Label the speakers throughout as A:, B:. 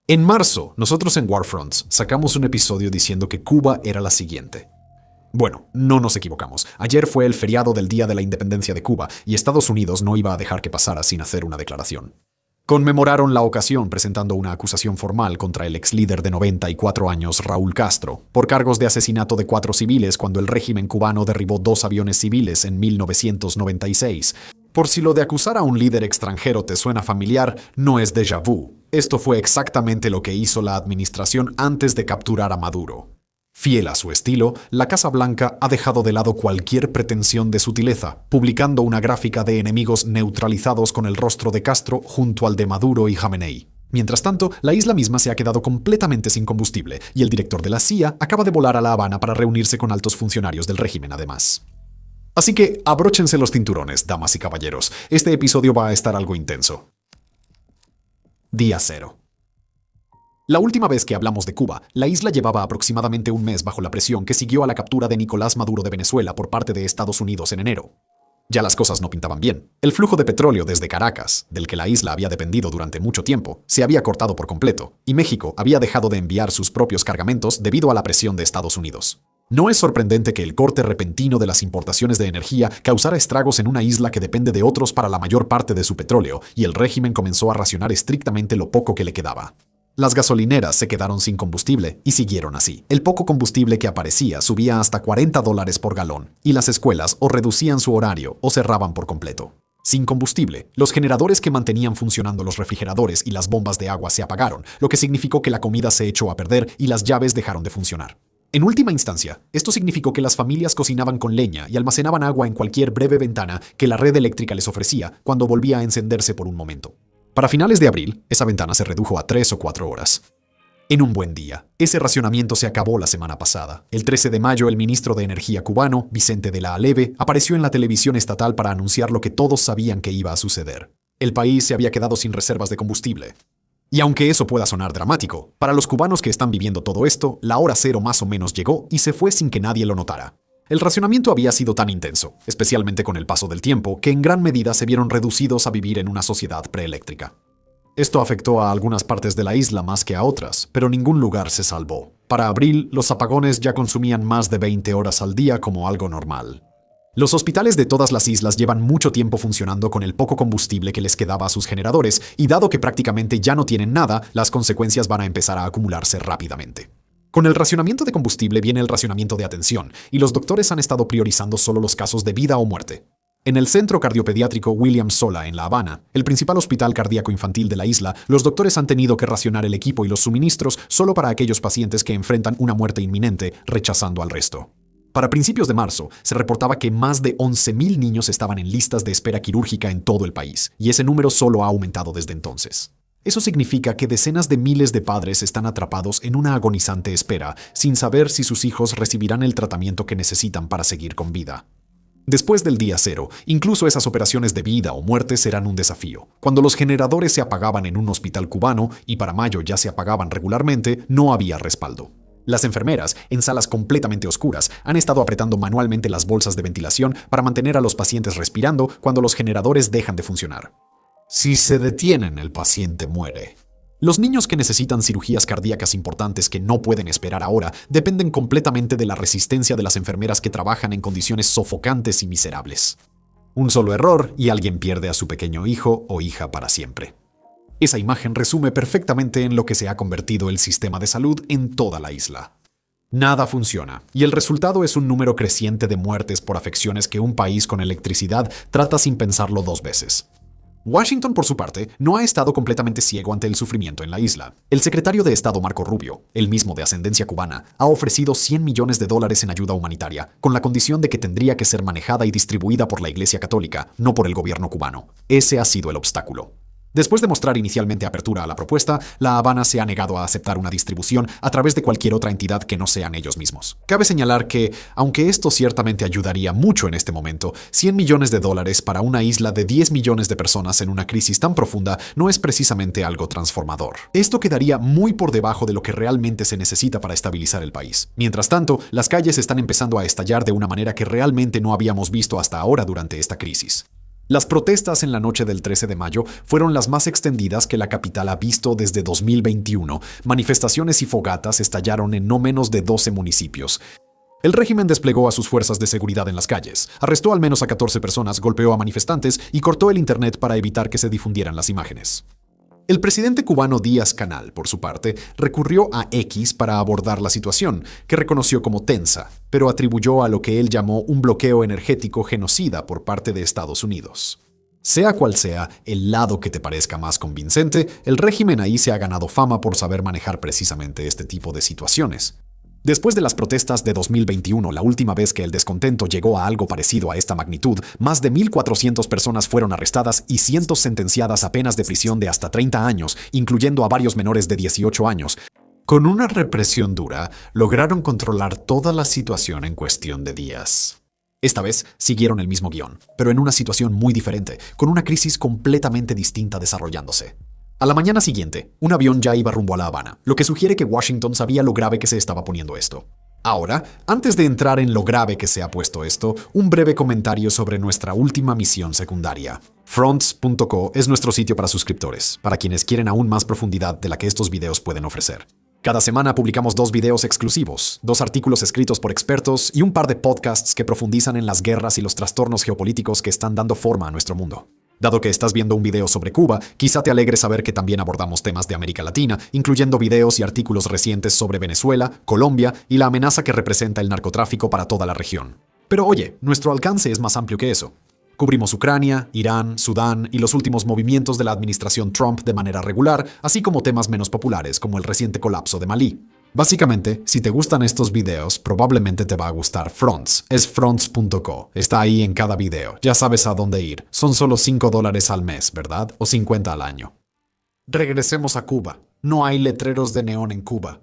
A: En marzo, nosotros en Warfronts sacamos un episodio diciendo que Cuba era la siguiente. Bueno, no nos equivocamos. Ayer fue el feriado del Día de la Independencia de Cuba y Estados Unidos no iba a dejar que pasara sin hacer una declaración. Conmemoraron la ocasión presentando una acusación formal contra el ex líder de 94 años, Raúl Castro, por cargos de asesinato de 4 civiles cuando el régimen cubano derribó 2 aviones civiles en 1996. Por si lo de acusar a un líder extranjero te suena familiar, no es déjà vu. Esto fue exactamente lo que hizo la administración antes de capturar a Maduro. Fiel a su estilo, la Casa Blanca ha dejado de lado cualquier pretensión de sutileza, publicando una gráfica de enemigos neutralizados con el rostro de Castro junto al de Maduro y Jamenei. Mientras tanto, la isla misma se ha quedado completamente sin combustible y el director de la CIA acaba de volar a La Habana para reunirse con altos funcionarios del régimen además. Así que abróchense los cinturones, damas y caballeros. Este episodio va a estar algo intenso. Día 0. La última vez que hablamos de Cuba, la isla llevaba aproximadamente un mes bajo la presión que siguió a la captura de Nicolás Maduro de Venezuela por parte de Estados Unidos en enero. Ya las cosas no pintaban bien. El flujo de petróleo desde Caracas, del que la isla había dependido durante mucho tiempo, se había cortado por completo, y México había dejado de enviar sus propios cargamentos debido a la presión de Estados Unidos. No es sorprendente que el corte repentino de las importaciones de energía causara estragos en una isla que depende de otros para la mayor parte de su petróleo, y el régimen comenzó a racionar estrictamente lo poco que le quedaba. Las gasolineras se quedaron sin combustible y siguieron así. El poco combustible que aparecía subía hasta $40 por galón, y las escuelas o reducían su horario o cerraban por completo. Sin combustible, los generadores que mantenían funcionando los refrigeradores y las bombas de agua se apagaron, lo que significó que la comida se echó a perder y las llaves dejaron de funcionar. En última instancia, esto significó que las familias cocinaban con leña y almacenaban agua en cualquier breve ventana que la red eléctrica les ofrecía cuando volvía a encenderse por un momento. Para finales de abril, esa ventana se redujo a 3 o 4 horas. En un buen día, ese racionamiento se acabó la semana pasada. El 13 de mayo, el ministro de Energía cubano, Vicente de la Aleve, apareció en la televisión estatal para anunciar lo que todos sabían que iba a suceder. El país se había quedado sin reservas de combustible. Y aunque eso pueda sonar dramático, para los cubanos que están viviendo todo esto, la hora cero más o menos llegó y se fue sin que nadie lo notara. El racionamiento había sido tan intenso, especialmente con el paso del tiempo, que en gran medida se vieron reducidos a vivir en una sociedad preeléctrica. Esto afectó a algunas partes de la isla más que a otras, pero ningún lugar se salvó. Para abril, los apagones ya consumían más de 20 horas al día como algo normal. Los hospitales de todas las islas llevan mucho tiempo funcionando con el poco combustible que les quedaba a sus generadores, y dado que prácticamente ya no tienen nada, las consecuencias van a empezar a acumularse rápidamente. Con el racionamiento de combustible viene el racionamiento de atención, y los doctores han estado priorizando solo los casos de vida o muerte. En el Centro Cardiopediátrico William Sola, en La Habana, el principal hospital cardíaco infantil de la isla, los doctores han tenido que racionar el equipo y los suministros solo para aquellos pacientes que enfrentan una muerte inminente, rechazando al resto. Para principios de marzo, se reportaba que más de 11,000 niños estaban en listas de espera quirúrgica en todo el país, y ese número solo ha aumentado desde entonces. Eso significa que decenas de miles de padres están atrapados en una agonizante espera, sin saber si sus hijos recibirán el tratamiento que necesitan para seguir con vida. Después del día 0, incluso esas operaciones de vida o muerte serán un desafío. Cuando los generadores se apagaban en un hospital cubano, y para mayo ya se apagaban regularmente, no había respaldo. Las enfermeras, en salas completamente oscuras, han estado apretando manualmente las bolsas de ventilación para mantener a los pacientes respirando cuando los generadores dejan de funcionar. Si se detienen, el paciente muere. Los niños que necesitan cirugías cardíacas importantes que no pueden esperar ahora dependen completamente de la resistencia de las enfermeras que trabajan en condiciones sofocantes y miserables. Un solo error y alguien pierde a su pequeño hijo o hija para siempre. Esa imagen resume perfectamente en lo que se ha convertido el sistema de salud en toda la isla. Nada funciona, y el resultado es un número creciente de muertes por afecciones que un país con electricidad trata sin pensarlo 2 veces. Washington, por su parte, no ha estado completamente ciego ante el sufrimiento en la isla. El secretario de Estado Marco Rubio, el mismo de ascendencia cubana, ha ofrecido $100 millones en ayuda humanitaria, con la condición de que tendría que ser manejada y distribuida por la Iglesia Católica, no por el gobierno cubano. Ese ha sido el obstáculo. Después de mostrar inicialmente apertura a la propuesta, La Habana se ha negado a aceptar una distribución a través de cualquier otra entidad que no sean ellos mismos. Cabe señalar que, aunque esto ciertamente ayudaría mucho en este momento, $100 millones para una isla de 10 millones de personas en una crisis tan profunda no es precisamente algo transformador. Esto quedaría muy por debajo de lo que realmente se necesita para estabilizar el país. Mientras tanto, las calles están empezando a estallar de una manera que realmente no habíamos visto hasta ahora durante esta crisis. Las protestas en la noche del 13 de mayo fueron las más extendidas que la capital ha visto desde 2021. Manifestaciones y fogatas estallaron en no menos de 12 municipios. El régimen desplegó a sus fuerzas de seguridad en las calles, arrestó al menos a 14 personas, golpeó a manifestantes y cortó el internet para evitar que se difundieran las imágenes. El presidente cubano Díaz-Canel, por su parte, recurrió a X para abordar la situación, que reconoció como tensa, pero atribuyó a lo que él llamó un bloqueo energético genocida por parte de Estados Unidos. Sea cual sea el lado que te parezca más convincente, el régimen ahí se ha ganado fama por saber manejar precisamente este tipo de situaciones. Después de las protestas de 2021, la última vez que el descontento llegó a algo parecido a esta magnitud, más de 1.400 personas fueron arrestadas y cientos sentenciadas a penas de prisión de hasta 30 años, incluyendo a varios menores de 18 años. Con una represión dura, lograron controlar toda la situación en cuestión de días. Esta vez siguieron el mismo guión, pero en una situación muy diferente, con una crisis completamente distinta desarrollándose. A la mañana siguiente, un avión ya iba rumbo a La Habana, lo que sugiere que Washington sabía lo grave que se estaba poniendo esto. Ahora, antes de entrar en lo grave que se ha puesto esto, un breve comentario sobre nuestra última misión secundaria. Fronts.co es nuestro sitio para suscriptores, para quienes quieren aún más profundidad de la que estos videos pueden ofrecer. Cada semana publicamos 2 videos exclusivos, 2 artículos escritos por expertos y un par de podcasts que profundizan en las guerras y los trastornos geopolíticos que están dando forma a nuestro mundo. Dado que estás viendo un video sobre Cuba, quizá te alegre saber que también abordamos temas de América Latina, incluyendo videos y artículos recientes sobre Venezuela, Colombia y la amenaza que representa el narcotráfico para toda la región. Pero oye, nuestro alcance es más amplio que eso. Cubrimos Ucrania, Irán, Sudán y los últimos movimientos de la administración Trump de manera regular, así como temas menos populares como el reciente colapso de Malí. Básicamente, si te gustan estos videos, probablemente te va a gustar Fronts. Es fronts.co. Está ahí en cada video. Ya sabes a dónde ir. Son solo $5 al mes, ¿verdad? O 50 al año. Regresemos a Cuba. No hay letreros de neón en Cuba.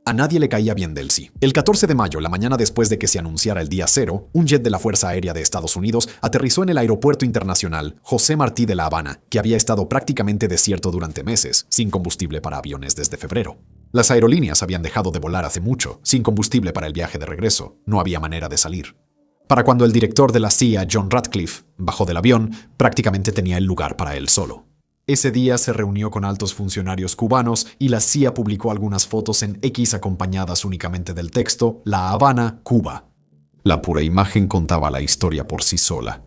A: A nadie le caía bien Delcy. El 14 de mayo, la mañana después de que se anunciara el día cero, un jet de la Fuerza Aérea de Estados Unidos aterrizó en el Aeropuerto Internacional José Martí de La Habana, que había estado prácticamente desierto durante meses, sin combustible para aviones desde febrero. Las aerolíneas habían dejado de volar hace mucho, sin combustible para el viaje de regreso. No había manera de salir. Para cuando el director de la CIA, John Ratcliffe, bajó del avión, prácticamente tenía el lugar para él solo. Ese día se reunió con altos funcionarios cubanos y la CIA publicó algunas fotos en X acompañadas únicamente del texto La Habana, Cuba. La pura imagen contaba la historia por sí sola.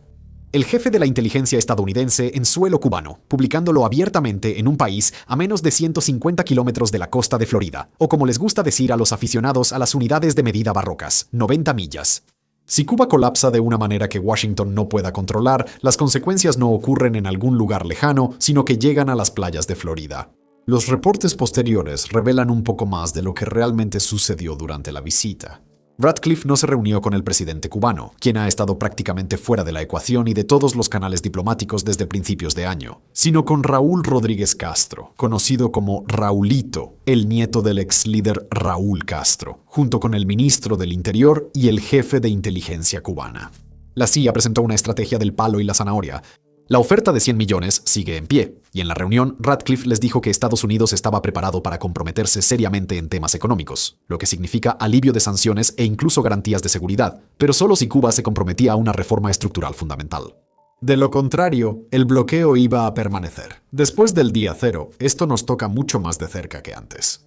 A: El jefe de la inteligencia estadounidense en suelo cubano, publicándolo abiertamente en un país a menos de 150 kilómetros de la costa de Florida, o como les gusta decir a los aficionados a las unidades de medida barrocas, 90 millas. Si Cuba colapsa de una manera que Washington no pueda controlar, las consecuencias no ocurren en algún lugar lejano, sino que llegan a las playas de Florida. Los reportes posteriores revelan un poco más de lo que realmente sucedió durante la visita. Ratcliffe no se reunió con el presidente cubano, quien ha estado prácticamente fuera de la ecuación y de todos los canales diplomáticos desde principios de año, sino con Raúl Rodríguez Castro, conocido como Raulito, el nieto del ex líder Raúl Castro, junto con el ministro del Interior y el jefe de inteligencia cubana. La CIA presentó una estrategia del palo y la zanahoria. La oferta de 100 millones sigue en pie, y en la reunión Ratcliffe les dijo que Estados Unidos estaba preparado para comprometerse seriamente en temas económicos, lo que significa alivio de sanciones e incluso garantías de seguridad, pero solo si Cuba se comprometía a una reforma estructural fundamental. De lo contrario, el bloqueo iba a permanecer. Después del día cero, esto nos toca mucho más de cerca que antes.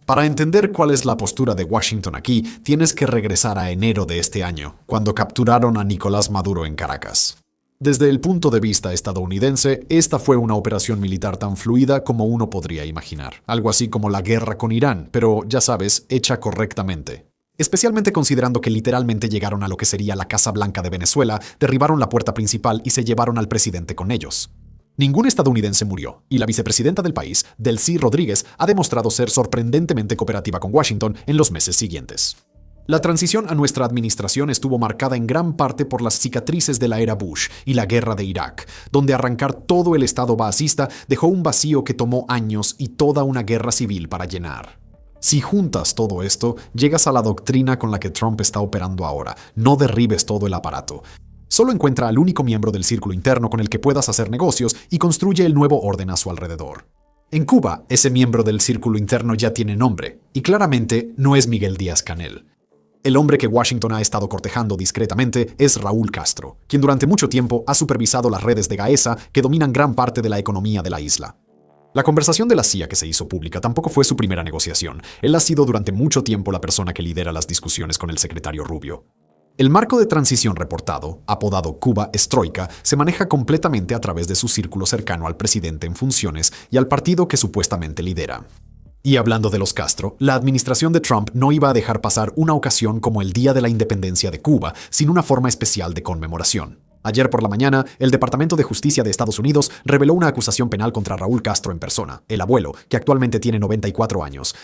A: Para entender cuál es la postura de Washington aquí, tienes que regresar a enero de este año, cuando capturaron a Nicolás Maduro en Caracas. Desde el punto de vista estadounidense, esta fue una operación militar tan fluida como uno podría imaginar. Algo así como la guerra con Irán, pero, ya sabes, hecha correctamente. Especialmente considerando que literalmente llegaron a lo que sería la Casa Blanca de Venezuela, derribaron la puerta principal y se llevaron al presidente con ellos. Ningún estadounidense murió, y la vicepresidenta del país, Delcy Rodríguez, ha demostrado ser sorprendentemente cooperativa con Washington en los meses siguientes. La transición a nuestra administración estuvo marcada en gran parte por las cicatrices de la era Bush y la guerra de Irak, donde arrancar todo el estado baasista dejó un vacío que tomó años y toda una guerra civil para llenar. Si juntas todo esto, llegas a la doctrina con la que Trump está operando ahora: no derribes todo el aparato. Solo encuentra al único miembro del círculo interno con el que puedas hacer negocios y construye el nuevo orden a su alrededor. En Cuba, ese miembro del círculo interno ya tiene nombre, y claramente no es Miguel Díaz-Canel. El hombre que Washington ha estado cortejando discretamente es Raúl Castro, quien durante mucho tiempo ha supervisado las redes de Gaesa que dominan gran parte de la economía de la isla. La conversación de la CIA que se hizo pública tampoco fue su primera negociación. Él ha sido durante mucho tiempo la persona que lidera las discusiones con el secretario Rubio. El marco de transición reportado, apodado Cuba Estroika, se maneja completamente a través de su círculo cercano al presidente en funciones y al partido que supuestamente lidera. Y hablando de los Castro, la administración de Trump no iba a dejar pasar una ocasión como el Día de la Independencia de Cuba sin una forma especial de conmemoración. Ayer por la mañana, el Departamento de Justicia de Estados Unidos reveló una acusación penal contra Raúl Castro en persona, el abuelo, que actualmente tiene 94 años.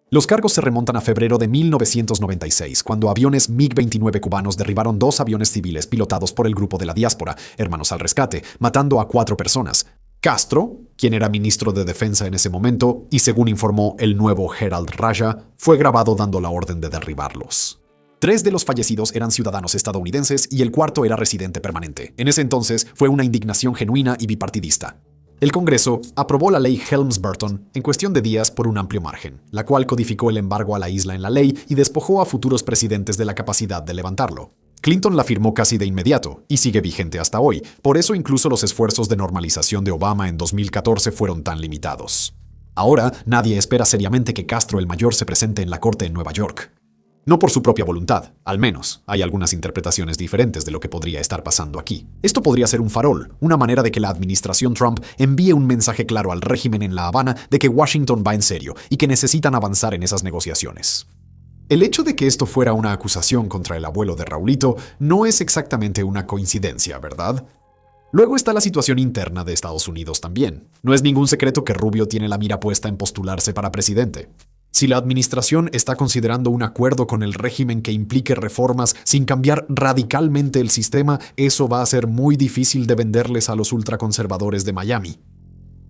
A: Los cargos se remontan a febrero de 1996, cuando aviones MiG-29 cubanos derribaron 2 aviones civiles pilotados por el grupo de la diáspora, Hermanos al Rescate, matando a 4 personas. Castro, quien era ministro de Defensa en ese momento, y según informó el nuevo Herald Raja, fue grabado dando la orden de derribarlos. 3 de los fallecidos eran ciudadanos estadounidenses y el cuarto era residente permanente. En ese entonces fue una indignación genuina y bipartidista. El Congreso aprobó la ley Helms-Burton en cuestión de días por un amplio margen, la cual codificó el embargo a la isla en la ley y despojó a futuros presidentes de la capacidad de levantarlo. Clinton la firmó casi de inmediato y sigue vigente hasta hoy, por eso incluso los esfuerzos de normalización de Obama en 2014 fueron tan limitados. Ahora, nadie espera seriamente que Castro el Mayor se presente en la corte en Nueva York. No por su propia voluntad, al menos. Hay algunas interpretaciones diferentes de lo que podría estar pasando aquí. Esto podría ser un farol, una manera de que la administración Trump envíe un mensaje claro al régimen en La Habana de que Washington va en serio y que necesitan avanzar en esas negociaciones. El hecho de que esto fuera una acusación contra el abuelo de Raulito no es exactamente una coincidencia, ¿verdad? Luego está la situación interna de Estados Unidos también. No es ningún secreto que Rubio tiene la mira puesta en postularse para presidente. Si la administración está considerando un acuerdo con el régimen que implique reformas sin cambiar radicalmente el sistema, eso va a ser muy difícil de venderles a los ultraconservadores de Miami.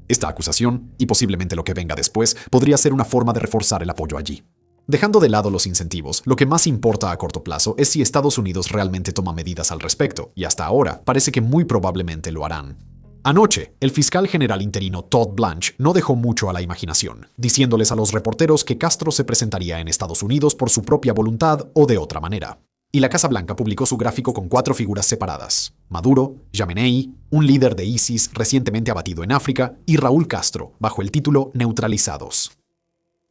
A: Esta acusación, y posiblemente lo que venga después, podría ser una forma de reforzar el apoyo allí. Dejando de lado los incentivos, lo que más importa a corto plazo es si Estados Unidos realmente toma medidas al respecto, y hasta ahora parece que muy probablemente lo harán. Anoche, el fiscal general interino Todd Blanche no dejó mucho a la imaginación, diciéndoles a los reporteros que Castro se presentaría en Estados Unidos por su propia voluntad o de otra manera. Y la Casa Blanca publicó su gráfico con 4 figuras separadas: Maduro, Jamenei, un líder de ISIS recientemente abatido en África, y Raúl Castro, bajo el título Neutralizados.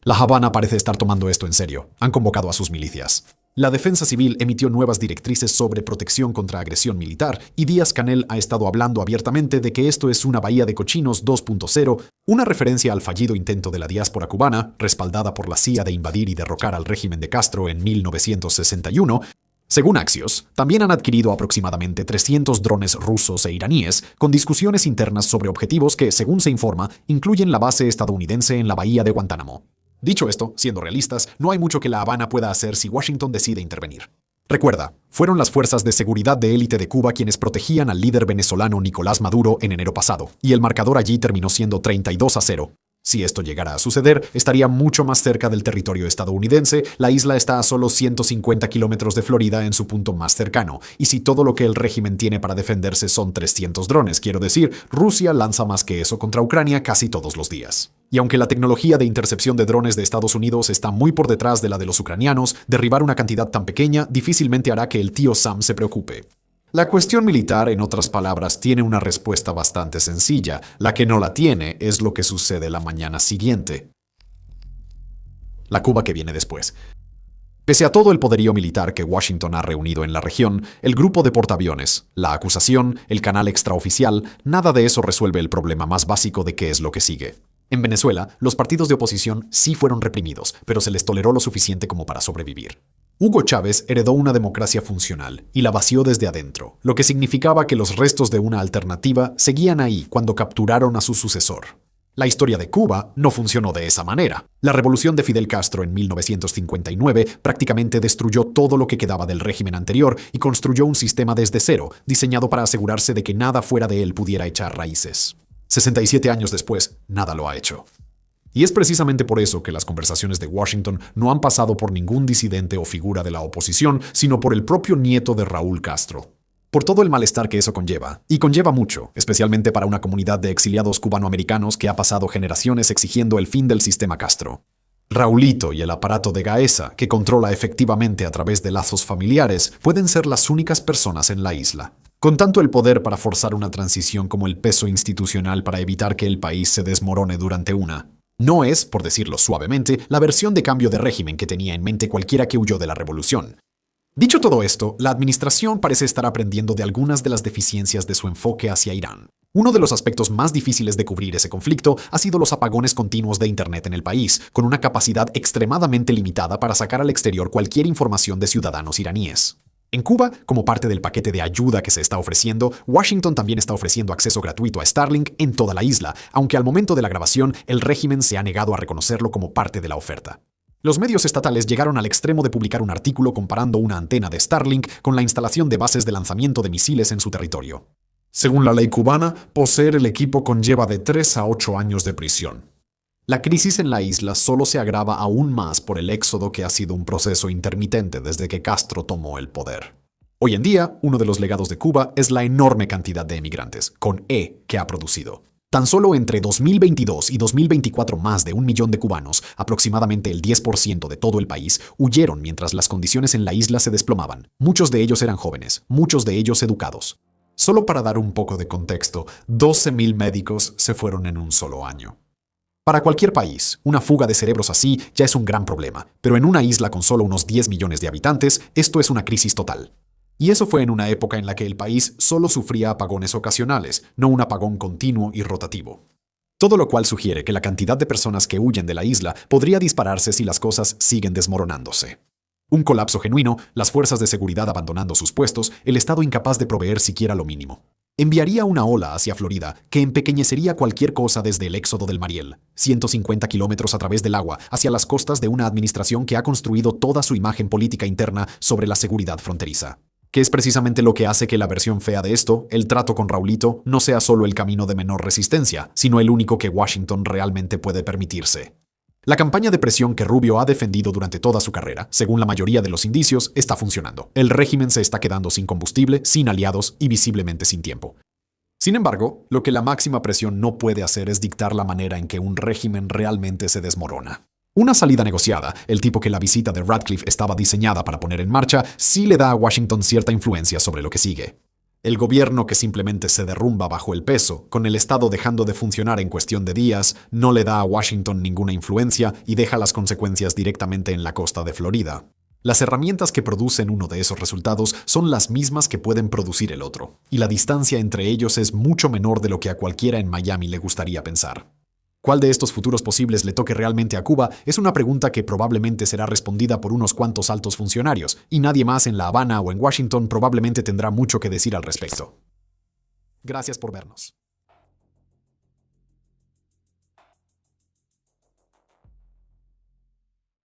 A: La Habana parece estar tomando esto en serio. Han convocado a sus milicias. La Defensa Civil emitió nuevas directrices sobre protección contra agresión militar y Díaz-Canel ha estado hablando abiertamente de que esto es una bahía de cochinos 2.0, una referencia al fallido intento de la diáspora cubana, respaldada por la CIA de invadir y derrocar al régimen de Castro en 1961. Según Axios, también han adquirido aproximadamente 300 drones rusos e iraníes, con discusiones internas sobre objetivos que, según se informa, incluyen la base estadounidense en la bahía de Guantánamo. Dicho esto, siendo realistas, no hay mucho que La Habana pueda hacer si Washington decide intervenir. Recuerda, fueron las fuerzas de seguridad de élite de Cuba quienes protegían al líder venezolano Nicolás Maduro en enero pasado, y el marcador allí terminó siendo 32-0. Si esto llegara a suceder, estaría mucho más cerca del territorio estadounidense. La isla está a solo 150 kilómetros de Florida en su punto más cercano, y si todo lo que el régimen tiene para defenderse son 300 drones, quiero decir, Rusia lanza más que eso contra Ucrania casi todos los días. Y aunque la tecnología de intercepción de drones de Estados Unidos está muy por detrás de la de los ucranianos, derribar una cantidad tan pequeña difícilmente hará que el tío Sam se preocupe. La cuestión militar, en otras palabras, tiene una respuesta bastante sencilla. La que no la tiene es lo que sucede la mañana siguiente. La Cuba que viene después. Pese a todo el poderío militar que Washington ha reunido en la región, el grupo de portaaviones, la acusación, el canal extraoficial, nada de eso resuelve el problema más básico de qué es lo que sigue. En Venezuela, los partidos de oposición sí fueron reprimidos, pero se les toleró lo suficiente como para sobrevivir. Hugo Chávez heredó una democracia funcional y la vació desde adentro, lo que significaba que los restos de una alternativa seguían ahí cuando capturaron a su sucesor. La historia de Cuba no funcionó de esa manera. La revolución de Fidel Castro en 1959 prácticamente destruyó todo lo que quedaba del régimen anterior y construyó un sistema desde cero, diseñado para asegurarse de que nada fuera de él pudiera echar raíces. 67 años después, nada lo ha hecho. Y es precisamente por eso que las conversaciones de Washington no han pasado por ningún disidente o figura de la oposición, sino por el propio nieto de Raúl Castro. Por todo el malestar que eso conlleva, y conlleva mucho, especialmente para una comunidad de exiliados cubanoamericanos que ha pasado generaciones exigiendo el fin del sistema Castro. Raulito y el aparato de Gaesa, que controla efectivamente a través de lazos familiares, pueden ser las únicas personas en la isla. Con tanto el poder para forzar una transición como el peso institucional para evitar que el país se desmorone durante una. No es, por decirlo suavemente, la versión de cambio de régimen que tenía en mente cualquiera que huyó de la revolución. Dicho todo esto, la administración parece estar aprendiendo de algunas de las deficiencias de su enfoque hacia Irán. Uno de los aspectos más difíciles de cubrir ese conflicto ha sido los apagones continuos de Internet en el país, con una capacidad extremadamente limitada para sacar al exterior cualquier información de ciudadanos iraníes. En Cuba, como parte del paquete de ayuda que se está ofreciendo, Washington también está ofreciendo acceso gratuito a Starlink en toda la isla, aunque al momento de la grabación el régimen se ha negado a reconocerlo como parte de la oferta. Los medios estatales llegaron al extremo de publicar un artículo comparando una antena de Starlink con la instalación de bases de lanzamiento de misiles en su territorio. Según la ley cubana, poseer el equipo conlleva de 3 a 8 años de prisión. La crisis en la isla solo se agrava aún más por el éxodo que ha sido un proceso intermitente desde que Castro tomó el poder. Hoy en día, uno de los legados de Cuba es la enorme cantidad de emigrantes, con E, que ha producido. Tan solo entre 2022 y 2024 más de 1 millón de cubanos, aproximadamente el 10% de todo el país, huyeron mientras las condiciones en la isla se desplomaban. Muchos de ellos eran jóvenes, muchos de ellos educados. Solo para dar un poco de contexto, 12.000 médicos se fueron en un solo año. Para cualquier país, una fuga de cerebros así ya es un gran problema, pero en una isla con solo unos 10 millones de habitantes, esto es una crisis total. Y eso fue en una época en la que el país solo sufría apagones ocasionales, no un apagón continuo y rotativo. Todo lo cual sugiere que la cantidad de personas que huyen de la isla podría dispararse si las cosas siguen desmoronándose. Un colapso genuino, las fuerzas de seguridad abandonando sus puestos, el Estado incapaz de proveer siquiera lo mínimo. Enviaría una ola hacia Florida que empequeñecería cualquier cosa desde el éxodo del Mariel, 150 kilómetros a través del agua, hacia las costas de una administración que ha construido toda su imagen política interna sobre la seguridad fronteriza. Que es precisamente lo que hace que la versión fea de esto, el trato con Raulito, no sea solo el camino de menor resistencia, sino el único que Washington realmente puede permitirse. La campaña de presión que Rubio ha defendido durante toda su carrera, según la mayoría de los indicios, está funcionando. El régimen se está quedando sin combustible, sin aliados y visiblemente sin tiempo. Sin embargo, lo que la máxima presión no puede hacer es dictar la manera en que un régimen realmente se desmorona. Una salida negociada, el tipo que la visita de Radcliffe estaba diseñada para poner en marcha, sí le da a Washington cierta influencia sobre lo que sigue. El gobierno que simplemente se derrumba bajo el peso, con el Estado dejando de funcionar en cuestión de días, no le da a Washington ninguna influencia y deja las consecuencias directamente en la costa de Florida. Las herramientas que producen uno de esos resultados son las mismas que pueden producir el otro, y la distancia entre ellos es mucho menor de lo que a cualquiera en Miami le gustaría pensar. ¿Cuál de estos futuros posibles le toque realmente a Cuba? Es una pregunta que probablemente será respondida por unos cuantos altos funcionarios, y nadie más en La Habana o en Washington probablemente tendrá mucho que decir al respecto. Gracias por vernos.